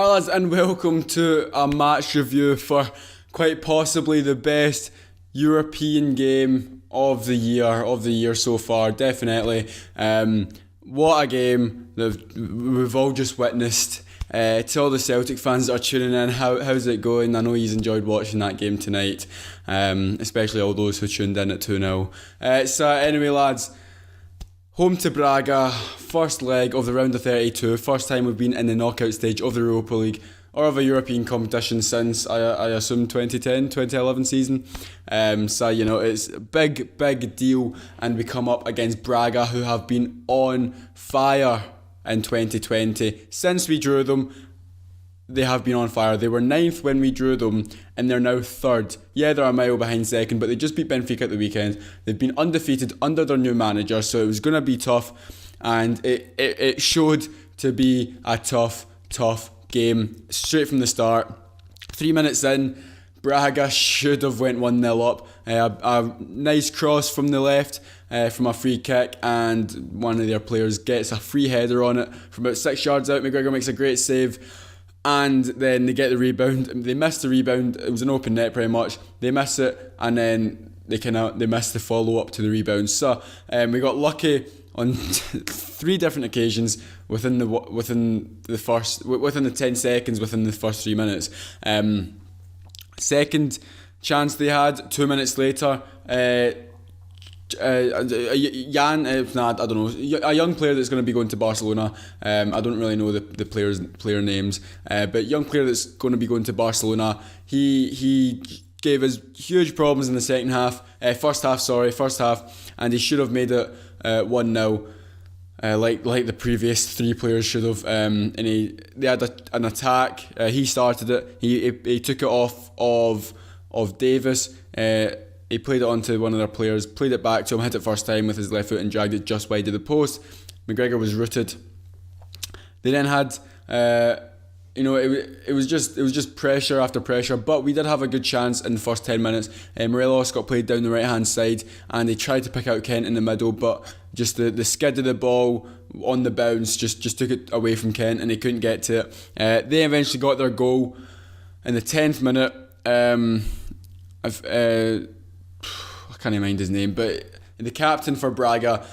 Hi lads, and welcome to a match review for quite possibly the best European game of the year so far, definitely. What a game that we've all just witnessed. To all the Celtic fans that are tuning in, how's it going? I know you've enjoyed watching that game tonight, especially all those who tuned in at 2-0. So anyway lads, home to Braga, first leg of the round of 32, first time we've been in the knockout stage of the Europa League or of a European competition since, I assume, 2010-2011 season. So, you know, it's a big deal, and we come up against Braga, who have been on fire in 2020. Since we drew them, they have been on fire. They were 9th when we drew them, and they're now 3rd. Yeah, they're a mile behind 2nd, but they just beat Benfica at the weekend. They've been undefeated under their new manager, so it was going to be tough, and it showed to be a tough game straight from the start. 3 minutes in, Braga should have went 1-0 up. A nice cross from the left from a free kick, and one of their players gets a free header on it from about 6 yards out. McGregor makes a great save. And then they get the rebound. They missed the rebound. It was an open net pretty much. They miss it, and then they missed the follow up to the rebound. So we got lucky on 3 different occasions within the 10 seconds within the first 3 minutes. Second chance they had 2 minutes later. A young player that's going to be going to Barcelona. I don't really know the player names, but young player that's going to be going to Barcelona. He gave us huge problems in the first half, and he should have made it 1-0. Like the previous 3 players should have, and they had an attack. He started it. He took it off of Davis. He played it onto one of their players, played it back to him, hit it first time with his left foot and dragged it just wide of the post. McGregor was rooted. They then had, it was just pressure after pressure, but we did have a good chance in the first 10 minutes. Morelos got played down the right hand side, and they tried to pick out Kent in the middle, but just the skid of the ball on the bounce just took it away from Kent, and they couldn't get to it. They eventually got their goal in the 10th minute. I can't mind his name, but the captain for Braga.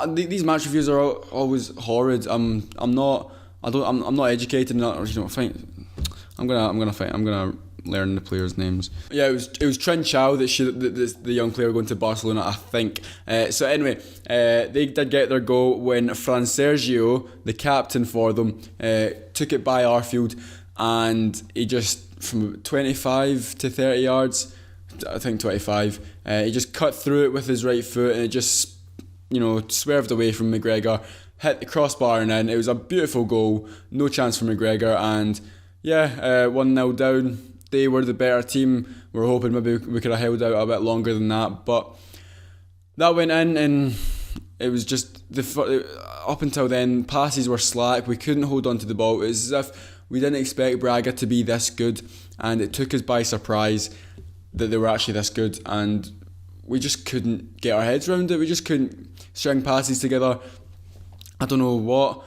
These match reviews are always horrid. I'm not educated. I'm gonna learn the players' names. Yeah, it was Trincao the young player going to Barcelona, I think. So anyway, they did get their goal when Fran Sergio, the captain for them, took it by Arfield, and he just from 25 to 30 yards. I think 25. He just cut through it with his right foot, and it just, swerved away from McGregor, hit the crossbar, and in. It was a beautiful goal. No chance for McGregor, and 1-0 down. They were the better team. We were hoping maybe we could have held out a bit longer than that, but that went in, and it was just up until then, passes were slack. We couldn't hold on to the ball. It was as if we didn't expect Braga to be this good, and it took us by surprise that they were actually this good, and we just couldn't get our heads around it. We just couldn't string passes together. I don't know what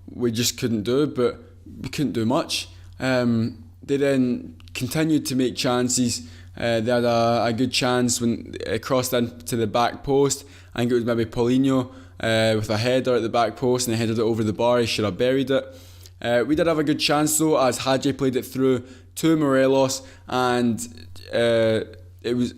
we just couldn't do, but we couldn't do much. They then continued to make chances. They had a good chance when it crossed into the back post. I think it was maybe Paulinho with a header at the back post, and he headed it over the bar. He should have buried it. We did have a good chance though, as Hadji played it through to Morelos, and it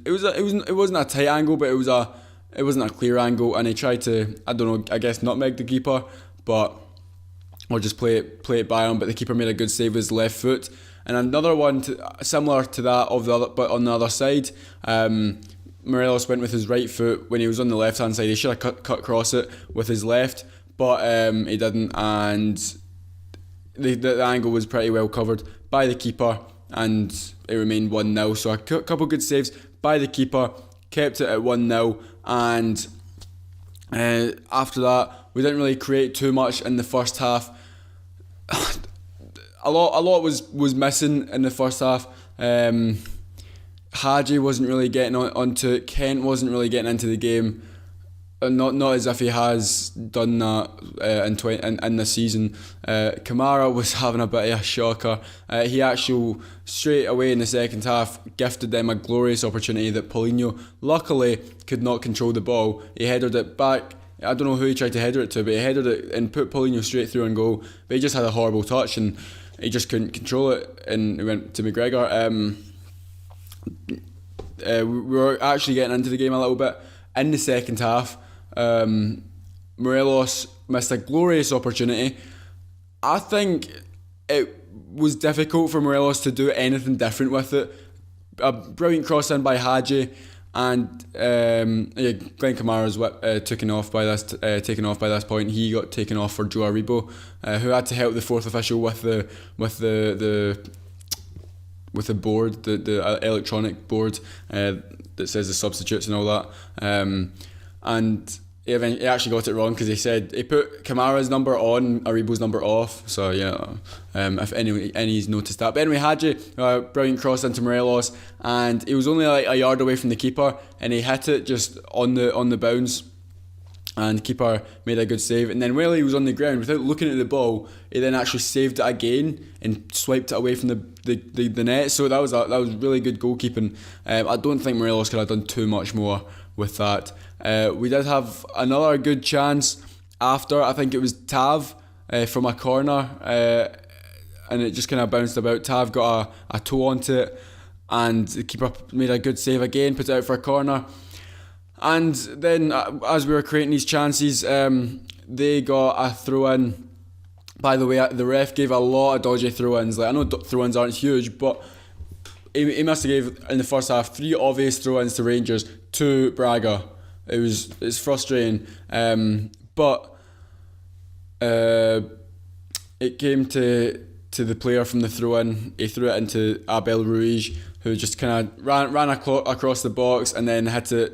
wasn't a tight angle, but it wasn't a clear angle, and he tried to, I guess nutmeg the keeper, or just play it by him, but the keeper made a good save with his left foot. And another one similar to that but on the other side, Morelos went with his right foot when he was on the left hand side. He should have cut across it with his left, but he didn't, and the angle was pretty well covered by the keeper, and it remained 1-0. So a couple good saves by the keeper kept it at 1-0, and after that we didn't really create too much in the first half. A lot was missing in the first half. Hadji wasn't really getting onto it. Kent wasn't really getting into the game. not as if he has done that in this season. Kamara was having a bit of a shocker. He actually straight away in the second half gifted them a glorious opportunity that Paulinho luckily could not control the ball. He headed it back. I don't know who he tried to header it to, but he headed it and put Paulinho straight through on goal. But he just had a horrible touch and he just couldn't control it, and it went to McGregor. We were actually getting into the game a little bit in the second half. Morelos missed a glorious opportunity. I think it was difficult for Morelos to do anything different with it. A brilliant cross in by Hadji, and Glenn Kamara's taken off by this point. He got taken off for Joe Aribo, who had to help the fourth official with the board, the electronic board that says the substitutes and all that. And he actually got it wrong because he said he put Kamara's number on, Aribo's number off. So yeah, if anybody's noticed that. But anyway, Hadji, brilliant cross into Morelos, and he was only like a yard away from the keeper, and he hit it just on the bounce, and keeper made a good save. And then while he was on the ground, without looking at the ball, he then actually saved it again and swiped it away from the net. So that was really good goalkeeping. I don't think Morelos could have done too much more with that. We did have another good chance after. I think it was Tav from a corner, and it just kind of bounced about. Tav got a toe onto it, and the keeper made a good save again, put it out for a corner. And then as we were creating these chances, they got a throw-in. By the way, the ref gave a lot of dodgy throw-ins. Like, I know throw-ins aren't huge, but he must have gave in the first half 3 obvious throw-ins to Rangers, to Braga. It's frustrating, but it came to the player from the throw-in. He threw it into Abel Ruiz, who just kind of ran across the box and then had to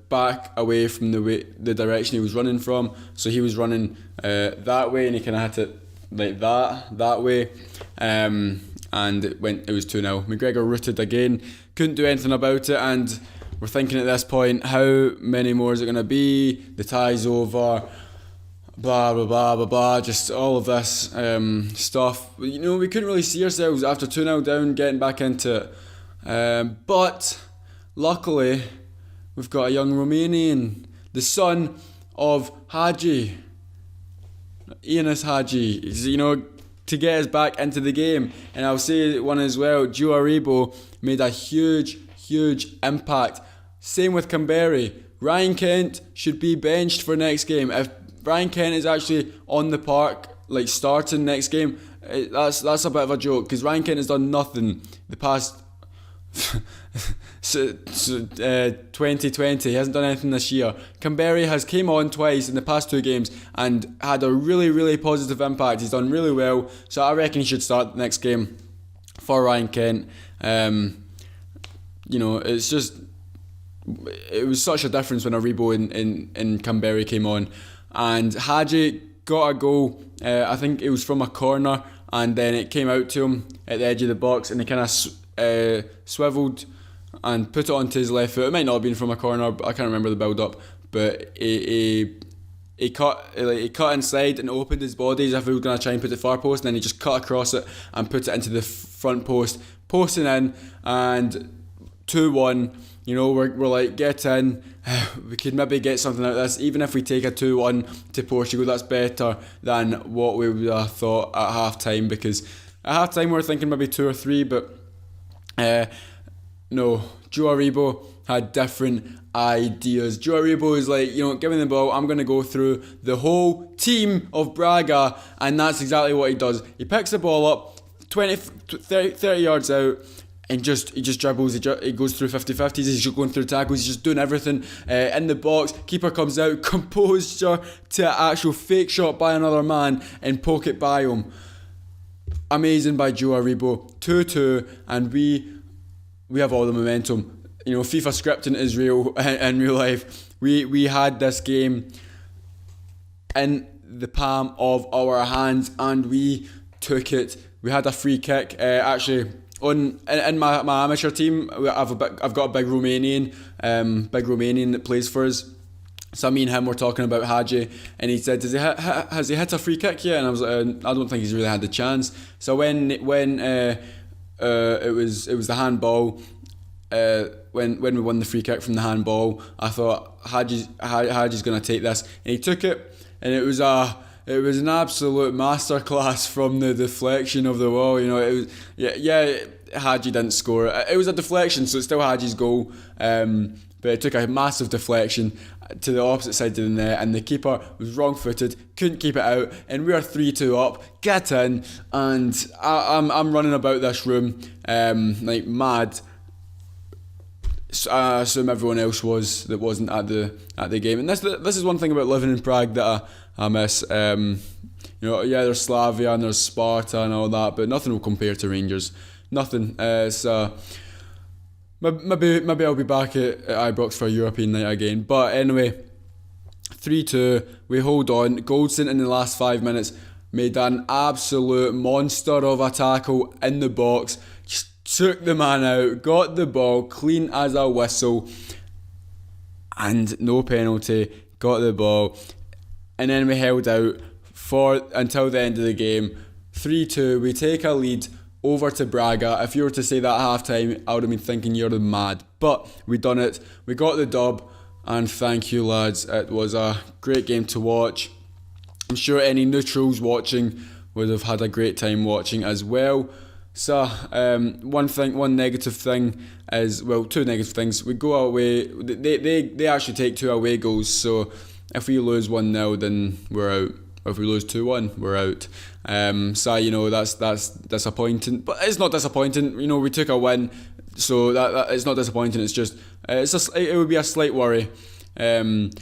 back away from the direction he was running from. So he was running that way, and he kind of had to like that way, and it was 2-0. McGregor rooted again, couldn't do anything about it, and we're thinking at this point, how many more is it going to be? The tie's over, blah blah blah blah blah, just all of this stuff. We couldn't really see ourselves after 2-0 down getting back into it, but luckily we've got a young Romanian, the son of Hadji, Ioannis Hadji, to get us back into the game. And I'll say one as well, Joe Aribo made a huge impact. Same with Kamberi. Ryan Kent should be benched for next game. If Ryan Kent is actually on the park, like starting next game, that's a bit of a joke, because Ryan Kent has done nothing the past 2020. He hasn't done anything this year. Kamberi has came on twice in the past 2 games and had a really positive impact. He's done really well, so I reckon he should start the next game for Ryan Kent. It's just, it was such a difference when Aribo and Kamberi came on, and Hadji got a goal. I think it was from a corner, and then it came out to him at the edge of the box, and he kind of swiveled and put it onto his left foot. It might not have been from a corner, but I can't remember the build up. But he cut inside and opened his body as if he was going to try and put it far post, and then he just cut across it and put it into the front post, posting in, and 2-1. We're like, get in. We could maybe get something out of this. Even if we take a 2-1 to Portugal, that's better than what we would have thought at half time, because at half time we were thinking maybe 2 or 3, but no, Joe Aribo had different ideas. Joe Aribo is like, give me the ball, I'm going to go through the whole team of Braga, and that's exactly what he does. He picks the ball up 30 yards out, and he just dribbles, he goes through 50-50s, he's just going through tackles, he's just doing everything in the box. Keeper comes out, composure to an actual fake shot by another man and poke it by him. Amazing by Joe Aribo. 2-2, and we have all the momentum. FIFA scripting is real in real life. We had this game in the palm of our hands, and we took it. We had a free kick. Actually, in my amateur team, I've got a big Romanian that plays for us. So me and him were talking about Hadji, and he said, has he hit a free kick yet? And I was like, I don't think he's really had the chance. So when it was the handball, when we won the free kick from the handball, I thought Hadji's going to take this, and he took it, and it was an absolute masterclass from the deflection of the wall. You know, it was Hadji didn't score. It was a deflection, so it's still Hadji's goal. But it took a massive deflection to the opposite side of the net, and the keeper was wrong-footed, couldn't keep it out, and we are 3-2 up. Get in, and I'm running about this room like mad. So I assume everyone else was that wasn't at the game, and this is one thing about living in Prague that I miss. You know, yeah, there's Slavia and there's Sparta and all that, but nothing will compare to Rangers. Nothing. So maybe I'll be back at Ibrox for a European night again. But anyway, 3-2. We hold on. Goldson in the last 5 minutes made an absolute monster of a tackle in the box. Just took the man out, got the ball clean as a whistle, and no penalty. Got the ball, and then we held out until the end of the game. 3-2. We take a lead over to Braga. If you were to say that at half time, I would have been thinking you're mad. But we done it. We got the dub, and thank you, lads. It was a great game to watch. I'm sure any neutrals watching would have had a great time watching as well. So one negative thing is, well, two negative things. We go away. They actually take 2 away goals. So if we lose 1-0, then we're out. If we lose 2-1, we're out. So you know that's disappointing, but it's not disappointing. You know, we took a win, so that it's not disappointing. It's just it would be a slight worry. And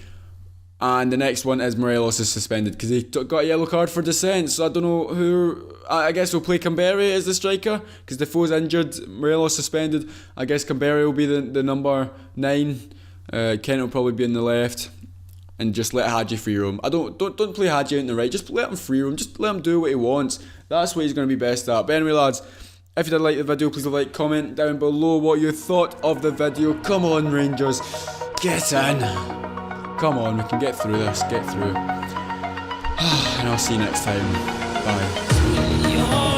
the next one is Morelos is suspended because he got a yellow card for dissent. So I don't know who. I guess we'll play Camberi as the striker because Defoe's injured. Morelos suspended. I guess Camberi will be the number 9. Kent will probably be in the left. And just let Hadji free roam. Don't play Hadji out in the right. Just let him free roam. Just let him do what he wants. That's what he's going to be best at. But anyway, lads, if you did like the video, please like, comment down below what you thought of the video. Come on, Rangers, get in. Come on, we can get through this. Get through. And I'll see you next time. Bye.